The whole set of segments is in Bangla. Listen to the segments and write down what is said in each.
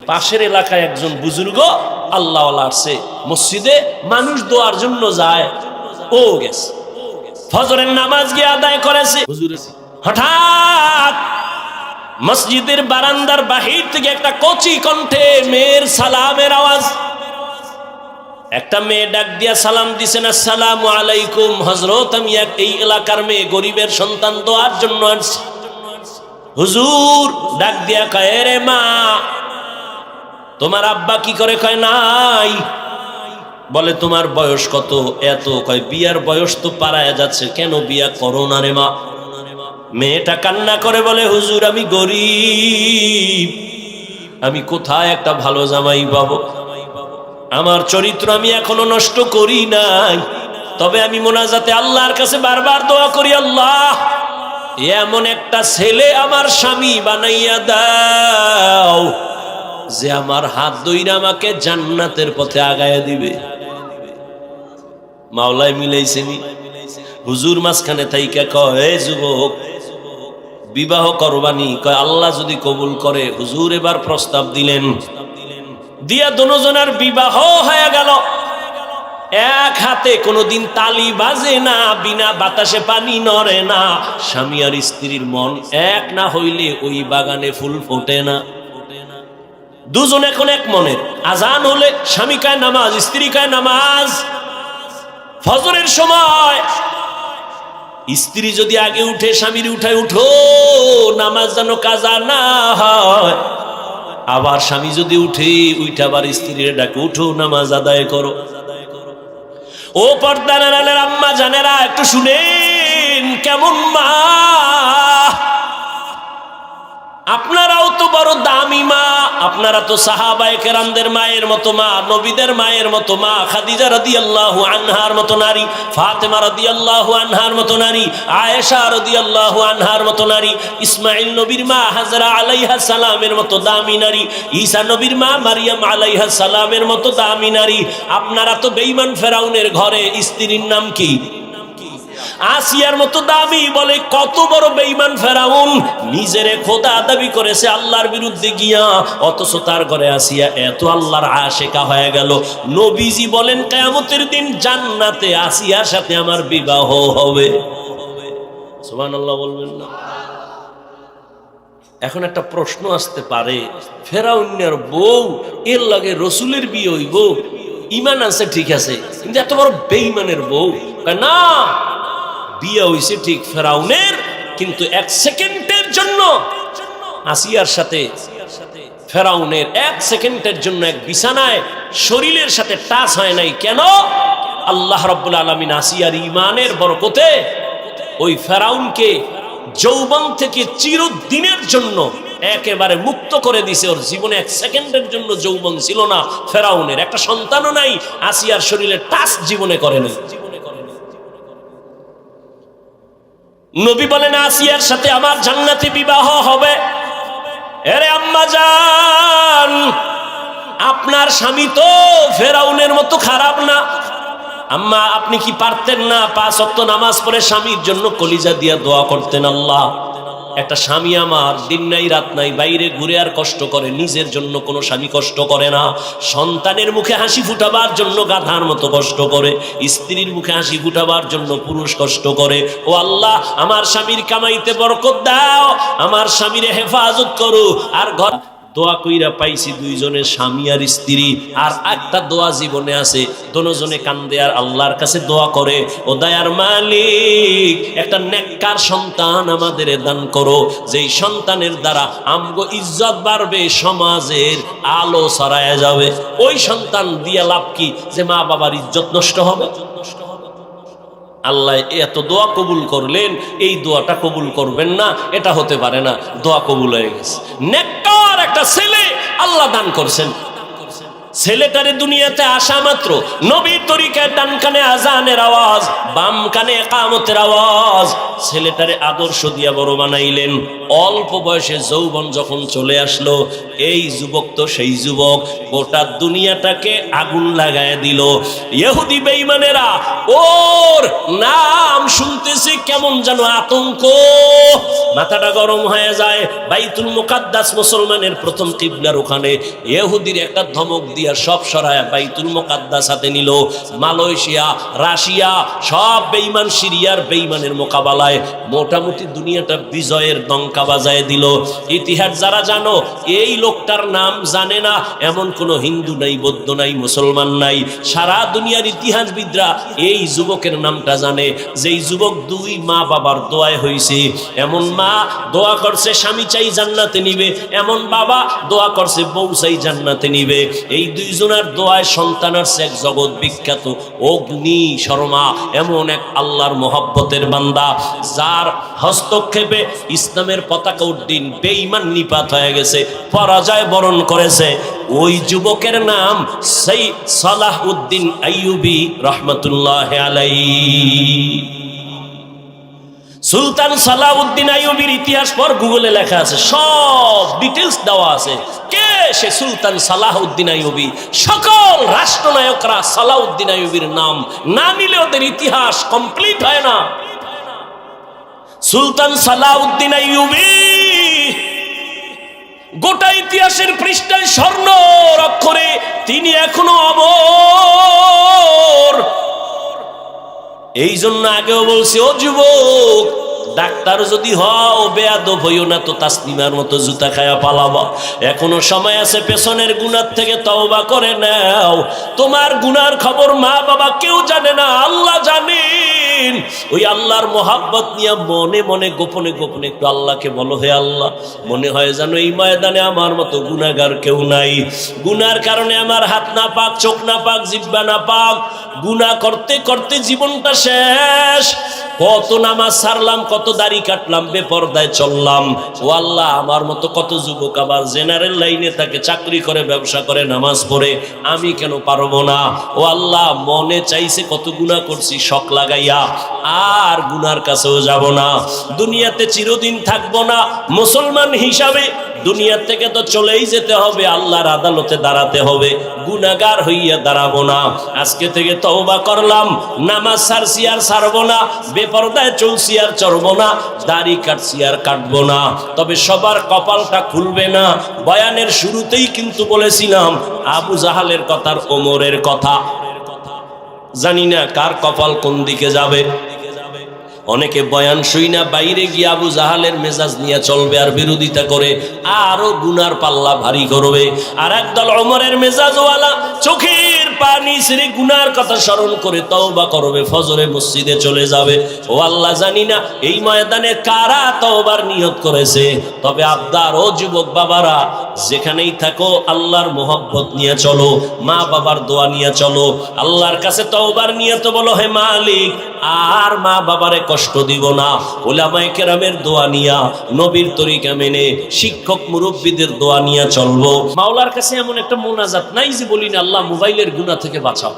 পাশের এলাকায় একজন বুজুর্গ আল্লাহওয়ালা আসছে মসজিদে, মানুষ দোয়ার জন্য যায়, ও গেছে ফজরের নামাজ গিয়ে আদায় করেছে। হঠাৎ মসজিদের বারান্দার বাহির থেকে একটা কচি কণ্ঠে মেয়ের সালামের আওয়াজ। একটা মেয়ে ডাক দিয়া সালাম দিছেন, আসসালামু আলাইকুম হযরত, আমি এই এলাকার মেয়ে, গরিবের সন্তান, দোয়ার জন্য আসছি। হুজুর ডাক দিয়া কয়, রে মা তোমার আব্বা কি করে? কয় নাই। বলে তোমার বয়স কত? এত। কয় বিয়ার বয়স তো পারায় যাচ্ছে, কেন বিয়া করো না রে মা? মেয়েটা কান্না করে বলে, হুজুর আমি গরিব, আমি কোথায় একটা ভালো জামাই পাবো? আমার চরিত্র আমি এখনো নষ্ট করি নাই, তবে আমি মোনাজাতে আল্লাহর কাছে বারবার দোয়া করি, আল্লাহ এমন একটা ছেলে আমার স্বামী বানাইয়া দাও যে আমার হাত ধইরা আমাকে জান্নাতের পথে আগায়া দিবে। মাওলায় মিলাইছেনি। হুজুর মাঝখানে থাইকা কয়, যুবক বিবাহ করবানি? কয় আল্লাহ যদি কবুল করে। হুজুর এবার প্রস্তাব দিলেন, দিয়া দুজনের বিবাহ হয়ে গেল। এক হাতে কোনোদিন তালি বাজে না, বিনা বাতাসে পানি নড়ে না। স্বামী আর স্ত্রীর মন এক না হইলে ওই বাগানে ফুল ফোটে না। দুজন এখন এক মনের। আজান হলে স্বামী কায় নামাজ, স্ত্রী কায় নামাজ। ফজরের সময় স্ত্রী যদি আগে উঠে, স্বামীর উঠায়, উঠো নামাজ যেন কাজা না হয়। আবার স্বামী যদি উঠে, উঠে আবার স্ত্রীর ডাকে, উঠো নামাজ আদায় করো। ও পর্দার আড়ালের আম্মা জানেরা, একটু শুনেন কেমন মা। আপনারাও তো বড় দামি মা, আপনারা তো সাহাবায়ে কেরামদের মায়ের মতো মা, নবীদের মায়ের মতো মা, খাদিজা রাদিয়াল্লাহু আনহার মতো নারী, ফাতেমা রাদিয়াল্লাহু আনহার মতো নারী, আয়েশা রাদিয়াল্লাহু আনহার মতো নারী, ইসমাঈল নবীর মা হাজরা আলাইহা সালামের মতো দামি নারী, ঈসা নবীর মা মারিয়াম আলাইহা সালামের মতো দামি নারী। আপনারা তো বেঈমান ফেরাউনের ঘরে স্ত্রীর নাম কি? আসিয়ার মতো দামি। বলে কত বড় বেঈমান ফেরাউন, নিজেরে খোদা দাবি করেছে আল্লাহর বিরুদ্ধে গিয়া, অথচ তার ঘরে আসিয়া এত আল্লাহর আশিকা হয়ে গেল। নবীজি বলেন কিয়ামতের দিন জান্নাতে আসিয়ার সাথে আমার বিবাহ হবে। সুবহানাল্লাহ বলবেন না? এখন একটা প্রশ্ন আসতে পারে, ফেরাউনের বউ এর লাগে রসুলের বিয়ে হইব? ঈমান আছে ঠিক আছে, কিন্তু এত বড় বেঈমানের বউ? না, বিয়ে হইছে ঠিক ফেরাউনের, কিন্তু এক সেকেন্ডের জন্য আসিয়ার সাথে ফেরাউনের এক সেকেন্ডের জন্য এক বিছানায় শরীরের সাথে টাচ হয় নাই। কেন? আল্লাহ রাব্বুল আলামিন আসিয়ার ঈমানের বরকতে ওই ফেরাউনকে যৌবন থেকে চিরদিনের জন্য একেবারে মুক্ত করে দিছে। ওর জীবনে এক সেকেন্ডের জন্য যৌবন ছিল না। ফেরাউনের একটা সন্তানও নাই, আসিয়ার শরীরে টাচ জীবনে করে নাই। নবী বলেন আসিয়ার সাথে আমার জান্নাতে বিবাহ হবে। এরে আম্মা জান, আপনার স্বামী তো ফেরাউনের মতো খারাপ না। আম্মা আপনি কি পারতেন না 5 ওয়াক্ত নামাজ পড়ে স্বামীর জন্য কলিজা দিয়া দোয়া করতেন? আল্লাহ, একটা স্বামী আমার দিন নাই রাত নাই বাইরে ঘুরে আর কষ্ট করে, নিজের জন্য কোনো স্বামী কষ্ট করে না। সন্তানের মুখে হাসি ফুটাবার জন্য গাধার মতো কষ্ট করে, স্ত্রীর মুখে হাসি ফুটাবার জন্য পুরুষ কষ্ট করে। ও আল্লাহ, আমার স্বামীর কামাইতে বরকত দাও, আমার স্বামীর হেফাজত করো। আর ঘর দোয়া কইরা পাইছি দুইজনের, স্বামী আর স্ত্রী। আর একটা দোয়া জীবনে আছে, দুজনে কান্দে আর আল্লাহর কাছে দোয়া করে, ও দয়ার মালিক একটা নেককার সন্তান আমাদের দান করো, যেই সন্তানের দ্বারা আমগো ইজ্জত বাড়বে, সমাজের আলো ছড়ায় যাবে। ওই সন্তান দিয়া লাভ কি যে মা বাবার ইজ্জত নষ্ট হবে? আল্লাহ এত দোয়া কবুল করলেন, এই দোয়াটা কবুল করবেন না? এটা হতে পারে না। দোয়া কবুল হয়ে গেছে। নেককার একটা ছেলে আল্লাহ দান করছেন। ছেলেটারে দুনিয়াতে আসা মাত্র নবীর তরিকায় ডান কানে আজানের আওয়াজ, বাম কানে ইকামতের আওয়াজ। ছেলেটারে আদর্শ দিয়া বড় বানাইলেন। অল্প বয়সে যৌবন যখন চলে আসলো, এই যুবক তো সেই যুবক, গোটা দুনিয়াটাকে আগুন লাগায় দিল। ইহুদি বেঈমানেরা ওর নাম শুনতেছে কেমন যেন আতঙ্ক, মাথাটা গরম হয়ে যায়। বাইতুল মুকাদ্দাস মুসলমানের প্রথম কিবলার ওখানে ইহুদির একটা ধমক দিয়া সব সরায় বাইতুল মুকাদ্দাস হাতে নিল। মালয়েশিয়া, রাশিয়া সব বেঈমান, সিরিয়ার বেঈমানের মোকাবেলায় মোটামুটি দুনিয়াটা বিজয়ের ডঙ্কা বাজায় দিল। ইতিহাস যারা জানো, এই লোকটার নাম জানে না এমন কোনো হিন্দু নাই, বৌদ্ধ নাই, মুসলমান নাই। সারা দুনিয়ার ইতিহাসবিদরা এই যুবকের নামটা জানে, যেই যুবক দুই মা বাবার দোয়ায় হয়েছে। এমন মা দোয়া করছে স্বামী চাই জান্নাতে নিবে, এমন বাবা দোয়া করছে বউ চাই জান্নাতে নিবে। এই দুইজনের দোয়ায় সন্তান আসছে এক জগৎ বিখ্যাত অগ্নি শর্মা, এমন এক আল্লাহর মহব্বতের বান্দা, যার হস্তক্ষেপে ইসলামের পতাকা উড্ডীন বেঈমান নিপাত হয়ে গেছে, পরাজয় বরণ করেছে। ওই যুবকের নাম সেই সালাহউদ্দিন আইয়ুবী রহমতুল্লাহ আলাইহি। সুলতান সালাহউদ্দিন আইয়ুবীর ইতিহাস পর গুগলে লেখা আছে, সব ডিটেলস দেওয়া আছে। কে সে সুলতান সালাহউদ্দিন আইয়ুবী? সকল রাষ্ট্রনায়করা সালাহউদ্দিন আইয়ুবীর নাম না নিলে ওদের ইতিহাস কমপ্লিট হয় না। সুলতান সালাহউদ্দিন আইয়ুবী গোটা ইতিহাসের পৃষ্ঠায় স্বর্ণ অক্ষরে তিনি এখনো অমর। এই জন্য আগেও বলছি, ও যুবক, ডাক্তার যদি হও বেয়াদব হইও না তো তাসলিমার মতো জুতা খায়া পালাবা। এখনো সময় আছে, পেছনের গুনার থেকে তওবা করে নাও। তোমার গুনার খবর মা বাবা কেউ জানে না, আল্লাহ জানেন। ওই আল্লাহর মোহাব্বত নিয়ে মনে মনে গোপনে গোপনে একটু আল্লাহকে বলো, হে আল্লাহ, মনে হয় যেন এই ময়দানে আমার মতো গুনাহগার কেউ নাই। গুনার কারণে আমার হাত না পাক, চোখ না পাক, জিহ্বা না পাক, গুনাহ করতে করতে জীবনটা শেষ। কত নামাজ ছাড়লাম, কত দাড়ি কাটলাম, বেপরদায় চললাম। ও আল্লাহ, আমার মতো কত যুবক আবার জেনারেল লাইনে থাকে, চাকরি করে, ব্যবসা করে, নামাজ পড়ে, আমি কেন পারবো না? ও আল্লাহ, মনে চাইছে কত গুনাহ করছি, শখ লাগাইয়া আর গুনার কাছেও যাব না। দুনিয়াতে চিরদিন থাকবো না মুসলমান হিসাবে, দুনিয়া থেকে তো চলেই যেতে হবে, আল্লাহর আদালতে দাঁড়াতে হবে। গুনাহগার হইয়া দাঁড়াবো না। আজকে থেকে তওবা করলাম, নামাজ ছাড়ছি আর ছাড়বো না, বেপরদায় চলছি আর চলবো না, দাড়ি কাটছি আর কাটবো না। তবে সবার কপালটা খুলবে না। বয়ানের শুরুতেই কিন্তু বলেছিলাম আবু জাহালের কথা, ওমরের কথা। জানি না কার কপাল কোন দিকে যাবে। অনেকে বয়ান শুই না বাইরে গিয়ে আবু জাহালের মেজাজ নিয়ে চলবে আর বিরোধিতা করে আরো গুনার পাল্লা ভারী করবে। আর একদল ওমরের মেজাজওয়ালা চোখের পানি ছেড়ে গুনার কথা স্মরণ করে তওবা করবে, ফজরে মসজিদে চলে যাবে। ও আল্লাহ, জানি না এই ময়দানে কারা তওবার নিয়ত করেছে। তবে আবদার, ও যুবক বাবারা, যেখানেই থাকো আল্লাহর মোহব্বত নিয়ে চলো, মা বাবার দোয়া নিয়ে চলো, আল্লাহর কাছে তওবার নিয়ত বলো, হে মালিক, আর মা বাবারে কষ্ট দিব না। উলামায়ে কেরামের দোয়া নিয়া, নবীর তরিকা মেনে, শিক্ষক মুরব্বীদের দোয়া নিয়ে চলবো। মাওলার কাছে এমন একটা মোনাজাত নাই যে বলি না, আল্লাহ মোবাইলের গুনাহ থেকে বাঁচাও।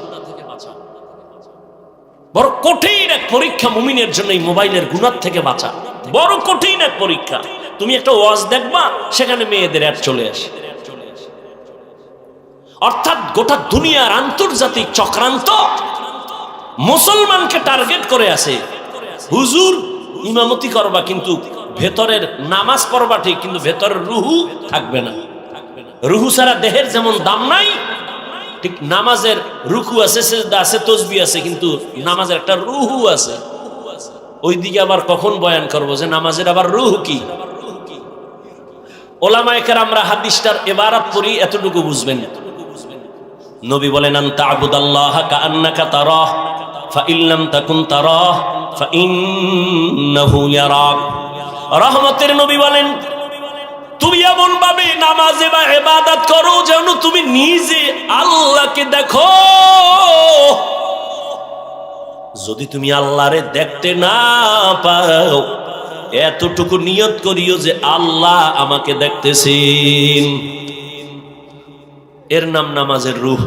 বড় কঠিন এক পরীক্ষা মুমিনের জন্য এই মোবাইলের গুনাহ থেকে বাঁচা, বড় কঠিন এক পরীক্ষা। তুমি একটা ওয়াজ দেখবা, সেখানে মেয়েদের অ্যাড চলে আসে। অর্থাৎ গোটা দুনিয়ার আন্তর্জাতিক চক্রান্ত মুসলমানকে টার্গেট করে আছে। হুজুর ইমামতি করবা, কিন্তু ভেতরের নামাজ পড়বা ঠিক, কিন্তু ভেতরের রুহু থাকবে না। রুহু ছাড়া দেহের যেমন দাম নাই, ঠিক নামাজের রুকু আছে, সিজদা আছে, তাসবিহ আছে, কিন্তু নামাজের একটা রুহু আছে। ওইদিকে আবার কখন বয়ান করবো যে নামাজের আবার রুহু কি? ওলামায়ে কেরামরা হাদিসটার ইবারত পড়ি, এতটুকু বুঝবেন। নবী বলেন, আনতা আবুদাল্লাহা কাআন্নাকা তারাহ ফাইন লাম তাকুন তারাহ ফাইন্নাহু ইয়ারাক। রহমতের নবী বলেন, তুমি এমন ভাবে নামাজে বা ইবাদত করো যেন তুমি নিজে আল্লাহকে দেখো। যদি তুমি আল্লাহরে দেখতে না পাও, এতটুকু নিয়ত করিও যে আল্লাহ আমাকে দেখতেছেন। এর নাম নামাজের রূহ।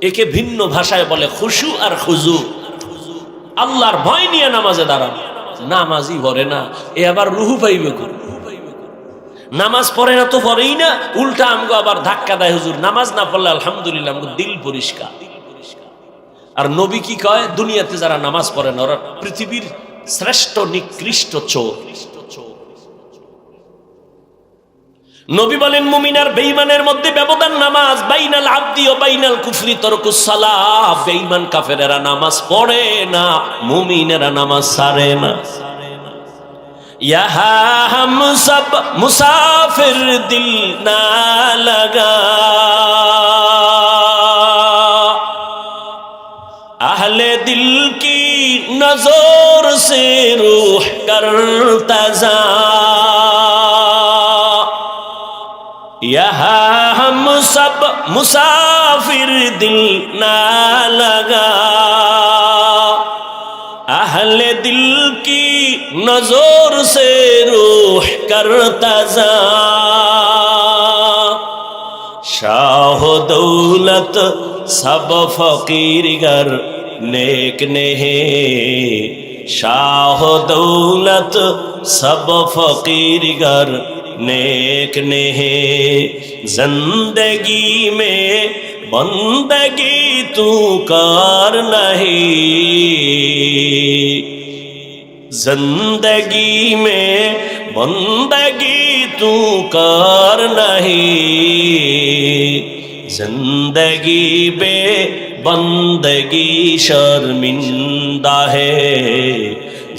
একে ভিন্ন ভাষায় বলে খুশু আর খুজু। আল্লাহর ভয় নিয়ে নামাজে দাঁড়ানো, নামাজই পড়ে না, এ আবার রুহু পাইবে কোন? নামাজ পড়ে না তো পড়েই না, উল্টা আমগো আবার ধাক্কা দেয়, হুজুর নামাজ না পড়লে আলহামদুলিল্লাহ আমগো দিল পরিষ্কার। আর নবী কি কয়? দুনিয়াতে যারা নামাজ পড়ে না ওরা পৃথিবীর শ্রেষ্ঠ নিকৃষ্ট চোর। নবী বলেন মুমিন আর বেঈমানের মধ্যে ব্যবধান নামাজ, বাইনাল আবদি ও বাইনাল কুফরি তরকুস সালাহ। বেঈমান কাফেরেরা নামাজ পড়ে না, মুমিনেরা নামাজ ছাড়ে না। ইহা হাম সব মুসাফির দিল না লাগা, আহলে দিল কি নজর সে রূহ করতা যা, यहाँ हम सब मुसाफिर दिल ना लगा, अहले दिल की नजर से रूह करता जा, शाह दौलत सब फकीर गर नेक नहीं, शाह दौलत सब फकीर गर नेक नहीं, जिंदगी में बंदगी तू कर नहीं, जिंदगी में बंदगी तू कर नहीं, जिंदगी बे बंदगी शर्मिंदा है,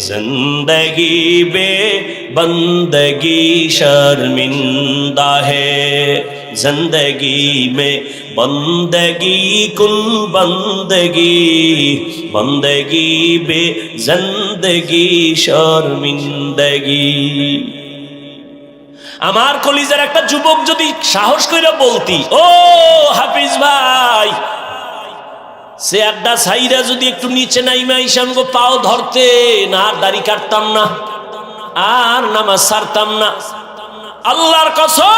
जिंदगी बे बंदगी शर्मिंदा है, जिंदगी में बंदगी कुन बंदगी, बंदगी बे जिंदगी शर्मिंदगी। আমার কলিজার একটা যুবক যদি সাহস কইরা বলতি, ও হাফিজ ভাই, সে আড্ডা ছাইরা যদি একটু নিচে নাইমা ঈশানগো পাও ধরতে না, আর দাড়ি কাটতাম না, আর নামাজ ছাড়তাম না, আল্লাহর কসম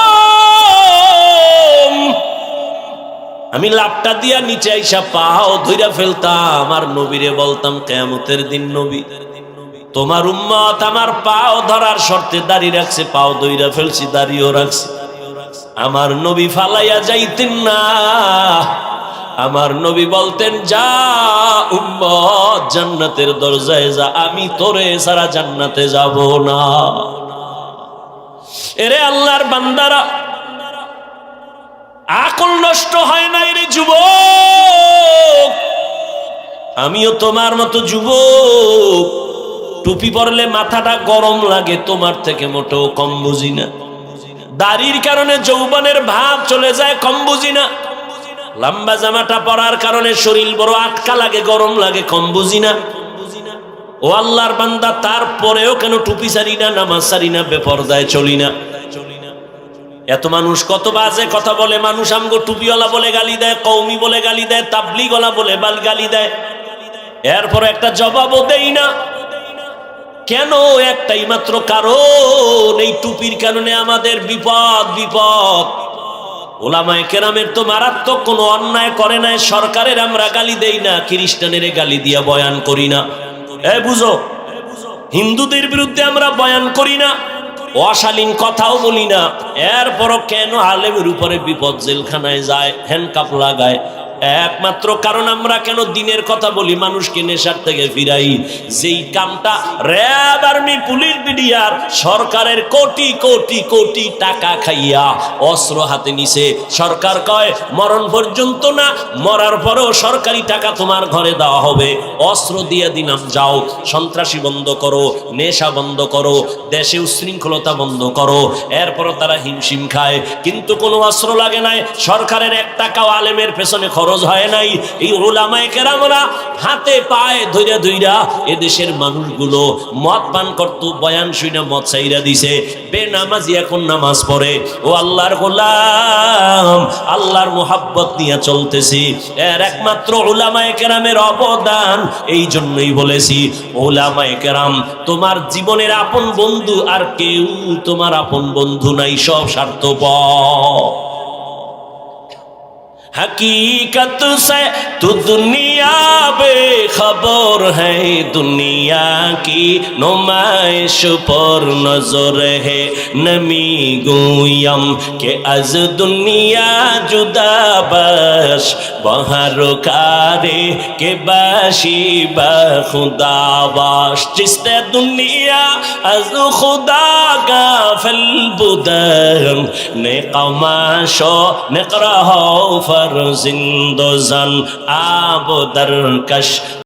আমি লাপটা দিয়া নিচে আইসা পাও ধইরা ফেলতাম, আর নবীরে বলতাম কিয়ামতের দিন নবী তোমার উম্মত আমার পাও ধরার শর্তে দাড়ি রাখছে, পাও ধইরা ফেলছি, দাড়িও রাখছি, আমার নবী ফালাইয়া যাইতেন না। আমার নবী বলতেন, যা উম্মত জান্নাতের দরজায় যা, আমি তোরে সারা জান্নাতে যাব না। এরে আল্লাহর বান্দারা, আকল নষ্ট হয় না রে যুবক, আমিও তোমার মতো যুবক। টুপি পরলে মাথাটা গরম লাগে, তোমার থেকে মোটেও কম বুঝি না। দাড়ির কারণে যৌবনের ভাব চলে যায়, কম বুঝি না। লম্বা জামাটা পরার কারণে শরীর বড় আটকা লাগে, গরম লাগে, কম বুঝি না। ও আল্লাহর বান্দা, তারপরেও কেন টুপি ছাড়ি না, নামাজ ছাড়ি না, বেপরদায় চলি না? এত মানুষ কত বাজে কথা বলে, মানুষ আমগো টুপিওয়ালা বলে গালি দেয়, কওমি বলে গালি দেয়, তাবলীগওয়ালা বলে গালি দেয়, এরপরে একটা জবাবও দেই না। কেন? একটাই মাত্র কারণ, এই টুপির কারণে আমাদের বিপদ। বিপদ ওলামায়ে কেরামের তো মারাত্মক কোনো অন্যায় করে নাই, সরকারের আমরা গালি দেই না, খ্রিস্টানের গালি দিয়া বয়ান করি না। বুঝো, হিন্দুদের বিরুদ্ধে আমরা বয়ান করি না, অশালীন কথাও বলি না, এরপরও কেন আলেমের উপরে বিপদ, জেলখানায় যায়, হ্যান্ডকাপ লাগায়? একমাত্র কারণ আমরা কেন দিনের কথা বলি, মানুষকে নেশার থেকে ফিরাই। যেই কামটা র্যাব, আর্মি, পুলিশ, বিডিআর সরকারের কোটি কোটি কোটি টাকা খাইয়া অস্ত্র হাতে নিছে, সরকার কয় মরণ পর্যন্ত না, মরার পরেও সরকারি টাকা তোমার ঘরে দেওয়া হবে, অস্ত্র দিয়ে দিলাম, যাও সন্ত্রাসী বন্ধ করো, নেশা বন্ধ করো, দেশে উশৃঙ্খলতা বন্ধ করো। এরপরও তারা হিমশিম খায়, কিন্তু কোনো অস্ত্র লাগে নাই, সরকারের 1 টাকাও আলেমের পেছনে খরচ হয় নাই। এই উলামায়ে কেরামরা হাতে পায়ে ধইরা ধইরা এদেশের মানুষগুলো মদ পান করত, বয়ান শুনে মদ ছাইরা দিছে, বেনামাজি এখন নামাজ পড়ে। ও আল্লাহর গোলাম, আল্লাহর মুহাব্বত নিয়ে চলতেছি, এর একমাত্র উলামায়ে কেরামের অবদান। এই জন্যই বলেছি, উলামায়ে কেরাম তোমার জীবনের আপন বন্ধু, আর কেউ তোমার আপন বন্ধু নাই, সব স্বার্থপর। हकीकत से तो दुनिया बेखबर है, दुनिया की नुमाइश पर नजर है। नमी गोयम के अज दुनिया जुदा बश, बहर कारे के बाशी बखुदा बाश। जिसने दुनिया अज खुदा गाफिल बुदन, ने कमाशो निकरा हो फर जिंदो जन आब दरकश।